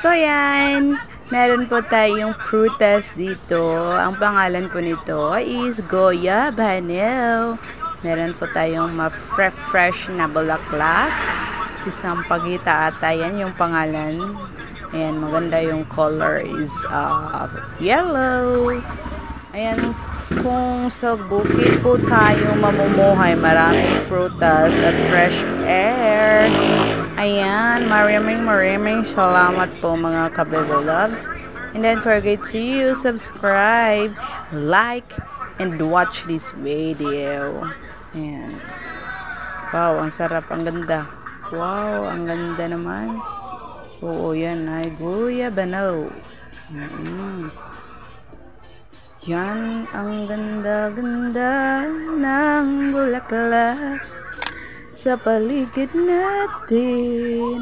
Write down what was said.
So, yan. Meron po tayong prutas dito. Ang pangalan po nito is Goya Banel. Meron po tayong ma-fresh na bulaklak. Si Sampagita ata yan yung pangalan. Ayan, maganda yung color is yellow. Ayan, kung sa bukid po tayo mamumuhay, maraming prutas at fresh air. Ayan, maraming salamat po mga kabebe loves. And don't forget to subscribe, like, and watch this video. Ayan. Wow, ang sarap, ang ganda. Wow, ang ganda naman. Oo, yan ay Goya Banel. Yan ang ganda-ganda ng bulaklak sa paligid natin.